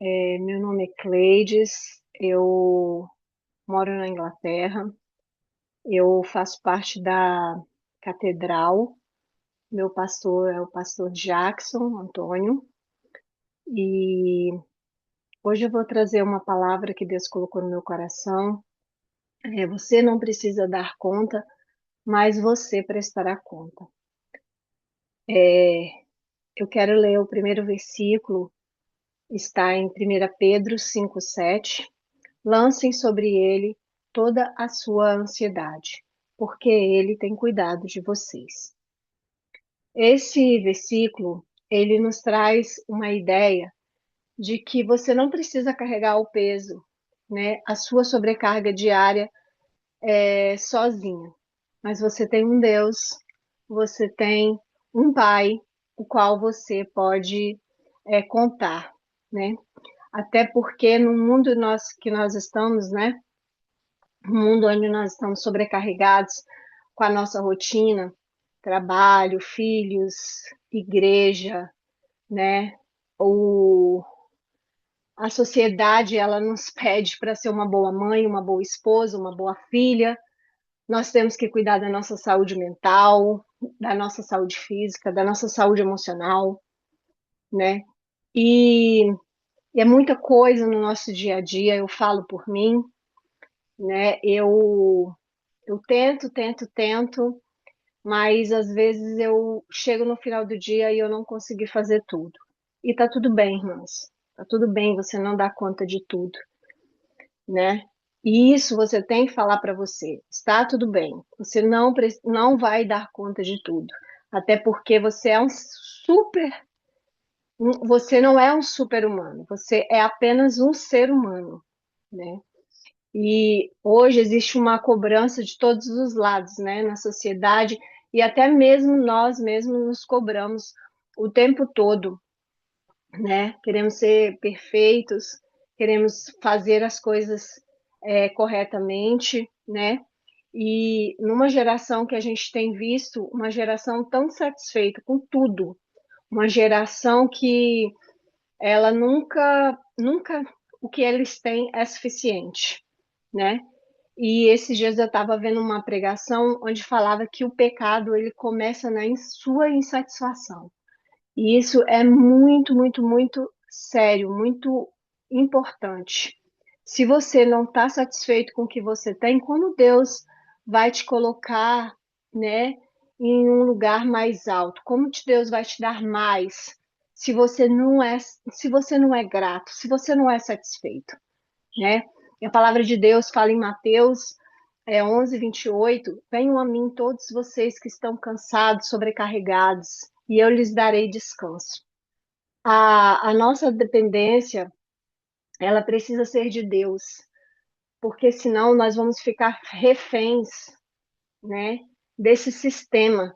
Meu nome é Cleides, eu moro na Inglaterra, eu faço parte da Catedral, meu pastor é o pastor Jackson Antônio, e hoje eu vou trazer uma palavra que Deus colocou no meu coração. Você não precisa dar conta, mas você prestará conta. Eu quero ler o primeiro versículo, está em 1 Pedro 5:7. Lancem sobre ele toda a sua ansiedade, porque ele tem cuidado de vocês. Esse versículo, ele nos traz uma ideia de que você não precisa carregar o peso, né, a sua sobrecarga diária sozinha. Mas você tem um Deus, você tem um Pai, o qual você pode contar, né? Até porque no mundo que nós estamos, né? Um mundo onde nós estamos sobrecarregados com a nossa rotina, trabalho, filhos, igreja, né? O, a sociedade ela nos pede para ser uma boa mãe, uma boa esposa, uma boa filha. Nós temos que cuidar da nossa saúde mental, da nossa saúde física, da nossa saúde emocional, né? E, e é muita coisa no nosso dia a dia. Eu falo por mim, né? Eu tento, mas às vezes eu chego no final do dia e eu não consegui fazer tudo. E tá tudo bem, irmãos. Tá tudo bem você não dar conta de tudo, né? E isso você tem que falar para você. Está tudo bem. Você não vai dar conta de tudo. Até porque você não é um super-humano. Você é apenas um ser humano, né? E hoje existe uma cobrança de todos os lados, né, na sociedade, e até mesmo nós mesmos nos cobramos o tempo todo, né? Queremos ser perfeitos, queremos fazer as coisas corretamente, né? E numa geração que a gente tem visto, uma geração tão satisfeita com tudo, uma geração que ela nunca o que eles têm é suficiente, né? E esses dias eu estava vendo uma pregação onde falava que o pecado ele começa na sua insatisfação. E isso é muito sério, muito importante. Se você não está satisfeito com o que você tem, como Deus vai te colocar, né, em um lugar mais alto? Como Deus vai te dar mais se você não é grato, se você não é satisfeito, né? E a palavra de Deus fala em Mateus 11:28: venham a mim todos vocês que estão cansados, sobrecarregados, e eu lhes darei descanso. A nossa dependência, ela precisa ser de Deus, porque senão nós vamos ficar reféns, né, desse sistema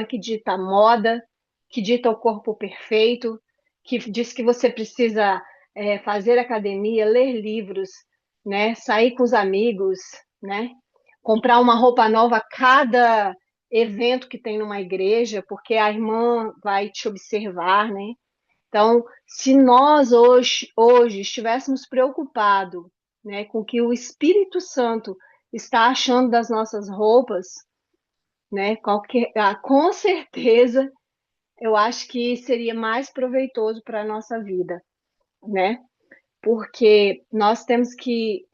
que dita a moda, que dita o corpo perfeito, que diz que você precisa fazer academia, ler livros, né, sair com os amigos, né, comprar uma roupa nova a cada evento que tem numa igreja, porque a irmã vai te observar, né? Então, se nós hoje estivéssemos preocupados, né, com o que o Espírito Santo está achando das nossas roupas, né, com certeza eu acho que seria mais proveitoso para a nossa vida, né? Porque nós temos que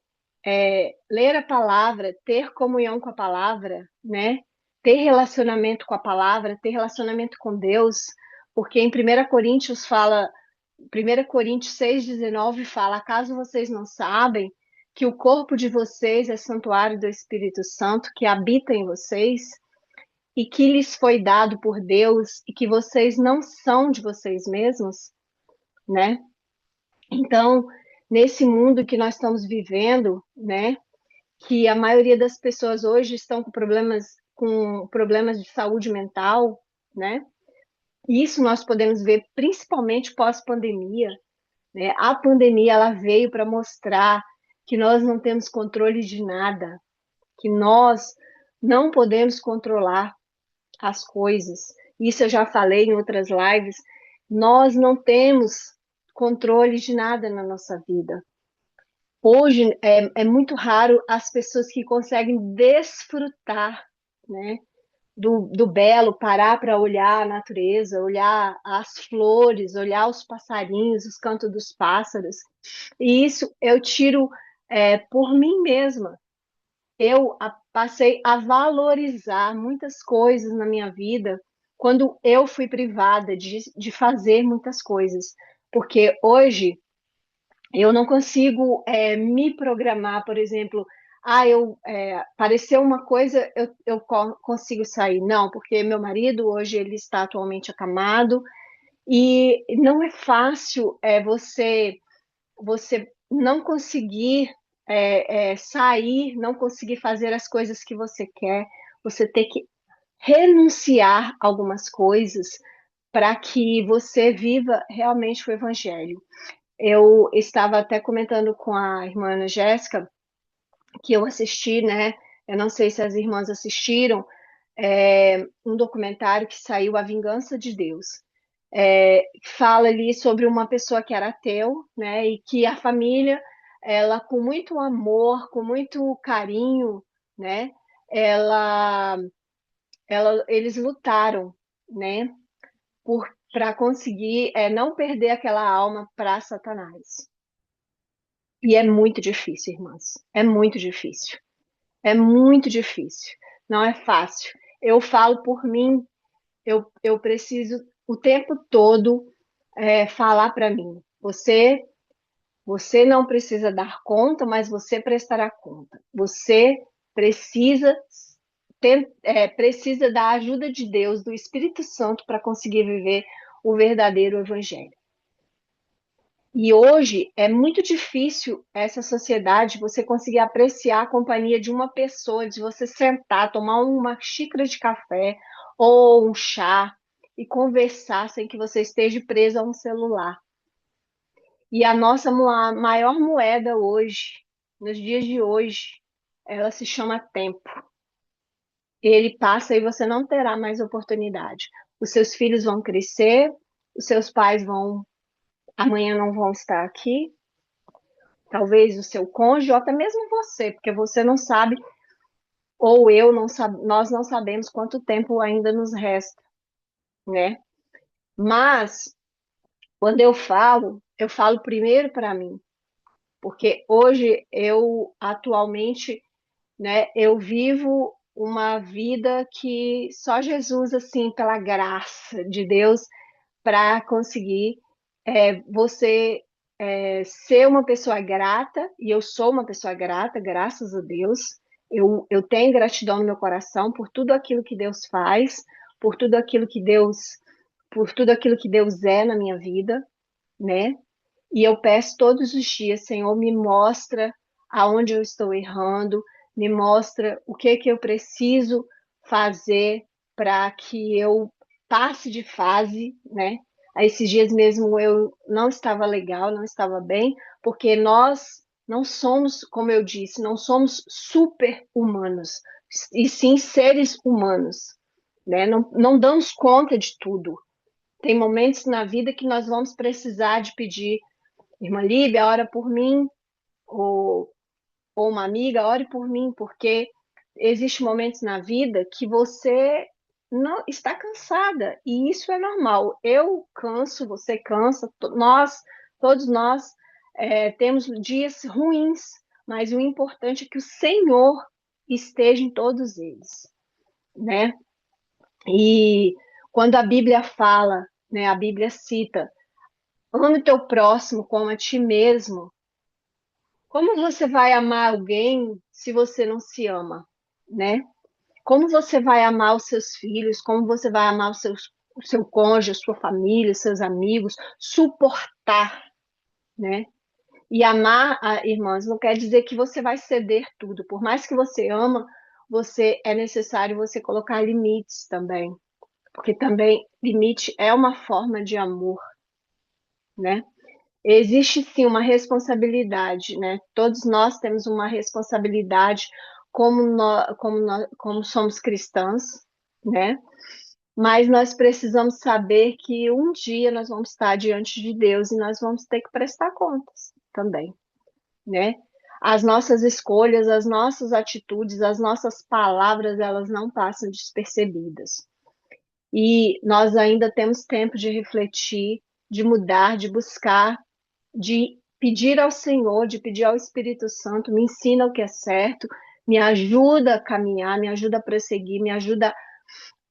ler a palavra, ter comunhão com a palavra, né? Ter relacionamento com a palavra, ter relacionamento com Deus, porque em 1 Coríntios 6,19 fala: acaso vocês não sabem que o corpo de vocês é santuário do Espírito Santo que habita em vocês e que lhes foi dado por Deus e que vocês não são de vocês mesmos, né? Então, nesse mundo que nós estamos vivendo, né, que a maioria das pessoas hoje estão com problemas de saúde mental, né? Isso nós podemos ver principalmente pós-pandemia, né? A pandemia ela veio para mostrar que nós não temos controle de nada, que nós não podemos controlar as coisas. Isso eu já falei em outras lives. Nós não temos. controle de nada na nossa vida. Hoje é muito raro as pessoas que conseguem desfrutar, né, do belo, parar para olhar a natureza, olhar as flores, olhar os passarinhos, os cantos dos pássaros. E isso eu tiro por mim mesma. Passei a valorizar muitas coisas na minha vida quando eu fui privada de fazer muitas coisas. Porque hoje eu não consigo me programar, por exemplo, apareceu uma coisa, eu consigo sair. Não, porque meu marido hoje ele está atualmente acamado e não é fácil você não conseguir sair, não conseguir fazer as coisas que você quer, você ter que renunciar a algumas coisas para que você viva realmente o evangelho. Eu estava até comentando com a irmã Ana Jéssica que eu assisti, né? Eu não sei se as irmãs assistiram, um documentário que saiu, A Vingança de Deus. Fala ali sobre uma pessoa que era ateu, né? E que a família, ela com muito amor, com muito carinho, né? Ela, eles lutaram, né? Para conseguir não perder aquela alma para Satanás. E é muito difícil, irmãs. É muito difícil. É muito difícil. Não é fácil. Eu falo por mim, eu preciso o tempo todo falar para mim. Você não precisa dar conta, mas você prestará conta. Você precisa precisa da ajuda de Deus, do Espírito Santo, para conseguir viver o verdadeiro evangelho. E hoje é muito difícil essa sociedade você conseguir apreciar a companhia de uma pessoa, de você sentar, tomar uma xícara de café ou um chá e conversar sem que você esteja preso a um celular. E a nossa maior moeda hoje, nos dias de hoje, ela se chama tempo. Ele passa e você não terá mais oportunidade. Os seus filhos vão crescer, os seus pais vão amanhã não vão estar aqui, talvez o seu cônjuge, ou até mesmo você, porque você não sabe, ou eu não sabe, nós não sabemos quanto tempo ainda nos resta, né? Mas quando eu falo primeiro para mim, porque hoje eu atualmente, né, eu vivo uma vida que só Jesus, assim, pela graça de Deus, para conseguir você ser uma pessoa grata, e eu sou uma pessoa grata, graças a Deus. Eu tenho gratidão no meu coração por tudo aquilo que Deus faz, por tudo aquilo que Deus, por tudo aquilo que Deus é na minha vida, né? E eu peço todos os dias, Senhor, me mostra aonde eu estou errando, me mostra o que que eu preciso fazer para que eu passe de fase, né? A esses dias mesmo eu não estava legal, não estava bem, porque nós não somos, como eu disse, não somos super-humanos, e sim seres humanos, né? Não damos conta de tudo. Tem momentos na vida que nós vamos precisar de pedir: irmã Líbia, ora por mim, ou, ou uma amiga, ore por mim, porque existem momentos na vida que você não está cansada, e isso é normal. Eu canso, você cansa, todos nós temos dias ruins, mas o importante é que o Senhor esteja em todos eles, né? E quando a Bíblia fala, né, a Bíblia cita, ame o teu próximo como a ti mesmo. Como você vai amar alguém se você não se ama, né? Como você vai amar os seus filhos? Como você vai amar o seu cônjuge, a sua família, os seus amigos? Suportar, né? E amar, irmãs, não quer dizer que você vai ceder tudo. Por mais que você ama, é necessário você colocar limites também, porque também limite é uma forma de amor, né? Existe sim uma responsabilidade, né? Todos nós temos uma responsabilidade como somos cristãs, né? mas nós precisamos saber que um dia nós vamos estar diante de Deus e nós vamos ter que prestar contas também, né? As nossas escolhas, as nossas atitudes, as nossas palavras, elas não passam despercebidas. E nós ainda temos tempo de refletir, de mudar, de buscar, de pedir ao Senhor, de pedir ao Espírito Santo, me ensina o que é certo, me ajuda a caminhar, me ajuda a prosseguir, me ajuda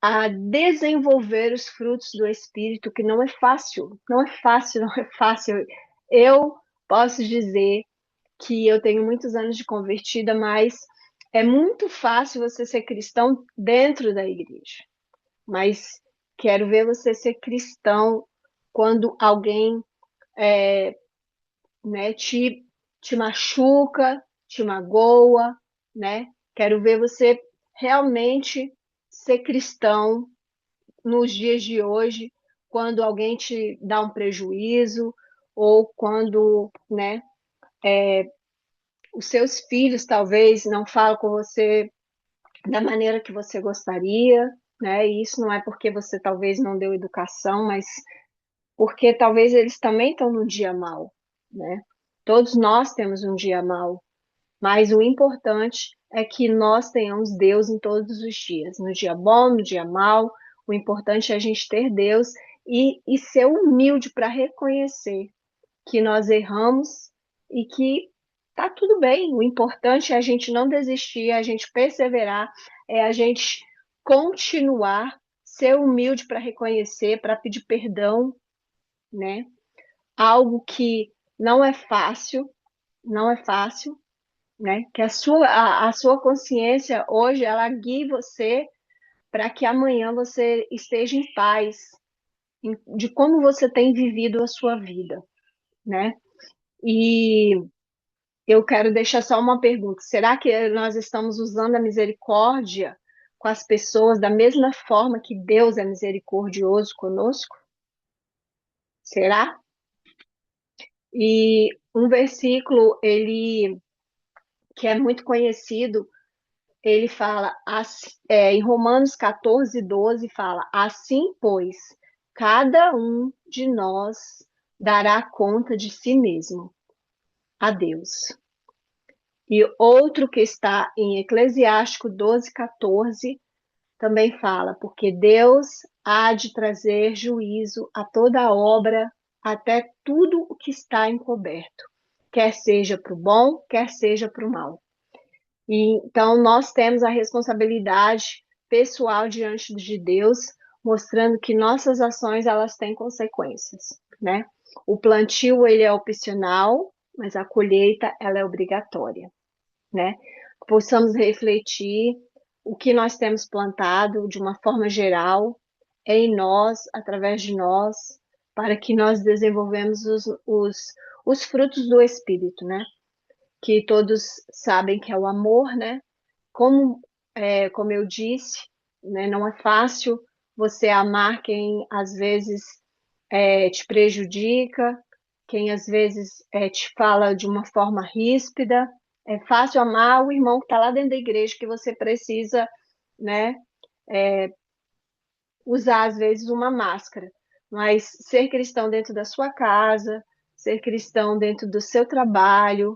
a desenvolver os frutos do Espírito, que não é fácil, não é fácil, não é fácil. Eu posso dizer que eu tenho muitos anos de convertida, mas é muito fácil você ser cristão dentro da igreja. Mas quero ver você ser cristão quando alguém né, te machuca, te magoa, né? Quero ver você realmente ser cristão nos dias de hoje, quando alguém te dá um prejuízo ou quando, né, os seus filhos talvez não falam com você da maneira que você gostaria, né? E isso não é porque você talvez não deu educação, mas porque talvez eles também estão num dia mau, né? Todos nós temos um dia mau, mas o importante é que nós tenhamos Deus em todos os dias, no dia bom, no dia mau. O importante é a gente ter Deus e ser humilde para reconhecer que nós erramos e que tá tudo bem. O importante é a gente não desistir, é a gente perseverar, é a gente continuar, ser humilde para reconhecer, para pedir perdão, né? Algo que não é fácil, não é fácil, né? Que a sua consciência hoje ela guie você para que amanhã você esteja em paz de como você tem vivido a sua vida, né? E eu quero deixar só uma pergunta: será que nós estamos usando a misericórdia com as pessoas da mesma forma que Deus é misericordioso conosco? Será? E um versículo ele que é muito conhecido, ele fala em Romanos 14:12 fala: assim, pois, cada um de nós dará conta de si mesmo a Deus. E outro que está em Eclesiástico 12:14 também fala: porque Deus há de trazer juízo a toda obra, até tudo o que está encoberto, quer seja para o bom, quer seja para o mal. E, então, nós temos a responsabilidade pessoal diante de Deus, mostrando que nossas ações elas têm consequências, né? O plantio ele é opcional, mas a colheita ela é obrigatória, né? Possamos refletir o que nós temos plantado de uma forma geral em nós, através de nós, para que nós desenvolvemos os frutos do Espírito, né? Que todos sabem que é o amor, né? Como, como eu disse, né, não é fácil você amar quem às vezes te prejudica, quem às vezes te fala de uma forma ríspida. É fácil amar o irmão que está lá dentro da igreja, que você precisa, né, usar às vezes uma máscara. Mas ser cristão dentro da sua casa, ser cristão dentro do seu trabalho,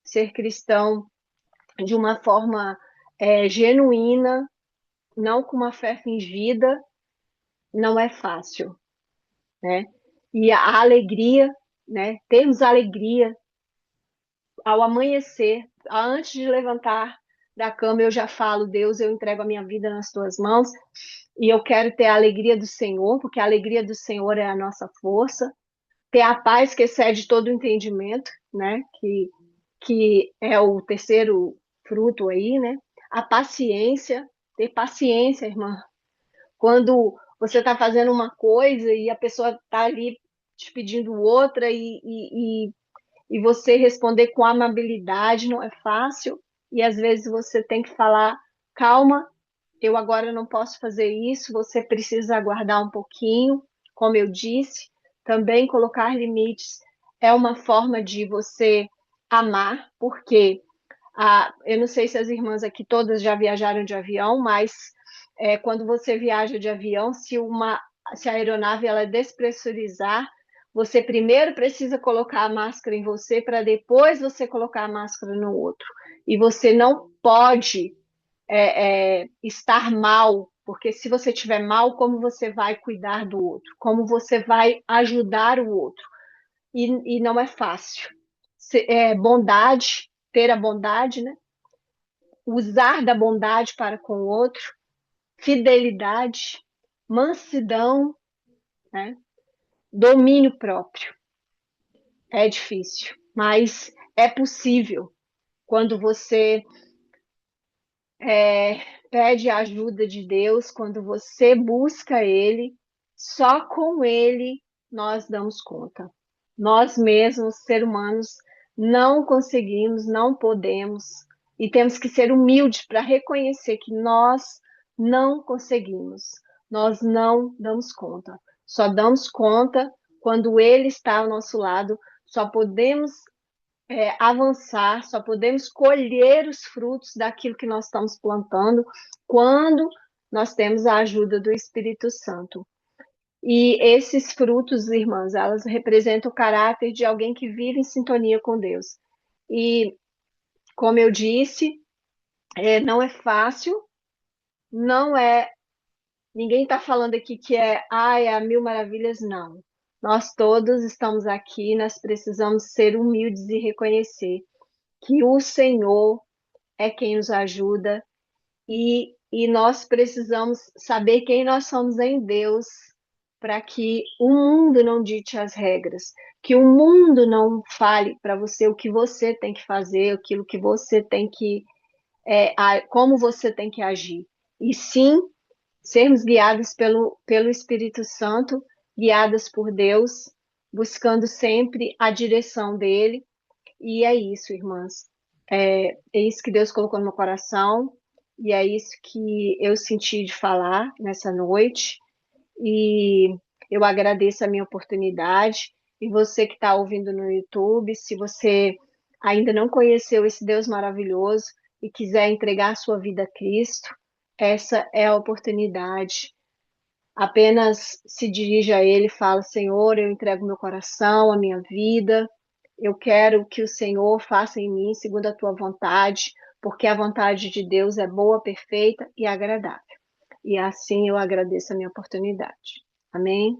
ser cristão de uma forma genuína, não com uma fé fingida, não é fácil, né? E a alegria, né? Termos alegria ao amanhecer, antes de levantar da cama, eu já falo: Deus, eu entrego a minha vida nas tuas mãos e eu quero ter a alegria do Senhor, porque a alegria do Senhor é a nossa força, ter a paz que excede todo o entendimento, né? Que é o terceiro fruto aí, né? A paciência, ter paciência, irmã. Quando você está fazendo uma coisa e a pessoa está ali te pedindo outra e você responder com amabilidade não é fácil, e às vezes você tem que falar: calma, eu agora não posso fazer isso, você precisa aguardar um pouquinho, como eu disse. Também colocar limites é uma forma de você amar, porque eu não sei se as irmãs aqui todas já viajaram de avião, mas quando você viaja de avião, se a aeronave ela despressurizar, você primeiro precisa colocar a máscara em você para depois você colocar a máscara no outro. E você não pode estar mal, porque se você estiver mal, como você vai cuidar do outro? Como você vai ajudar o outro? E não é fácil. Bondade, ter a bondade, né? Usar da bondade para com o outro, fidelidade, mansidão, né? Domínio próprio. É difícil, mas é possível quando você é, pede a ajuda de Deus, quando você busca Ele, só com Ele nós damos conta. Nós mesmos, seres humanos, não conseguimos, não podemos, e temos que ser humildes para reconhecer que nós não conseguimos, nós não damos conta. Só damos conta quando Ele está ao nosso lado, só podemos avançar, só podemos colher os frutos daquilo que nós estamos plantando quando nós temos a ajuda do Espírito Santo. E esses frutos, irmãs, elas representam o caráter de alguém que vive em sintonia com Deus. E, como eu disse, não é fácil, não é. Ninguém está falando aqui que é a mil maravilhas, não. Nós todos estamos aqui, nós precisamos ser humildes e reconhecer que o Senhor é quem nos ajuda e nós precisamos saber quem nós somos em Deus para que o mundo não dite as regras, que o mundo não fale para você o que você tem que fazer, aquilo que você tem que, como você tem que agir. E sim, sermos guiados pelo Espírito Santo, guiadas por Deus, buscando sempre a direção dele. E é isso, irmãs. É isso que Deus colocou no meu coração, e é isso que eu senti de falar nessa noite. E eu agradeço a minha oportunidade. E você que está ouvindo no YouTube, se você ainda não conheceu esse Deus maravilhoso e quiser entregar a sua vida a Cristo, essa é a oportunidade. Apenas se dirige a Ele e fala: Senhor, eu entrego meu coração, a minha vida. Eu quero que o Senhor faça em mim segundo a tua vontade, porque a vontade de Deus é boa, perfeita e agradável. E assim eu agradeço a minha oportunidade. Amém?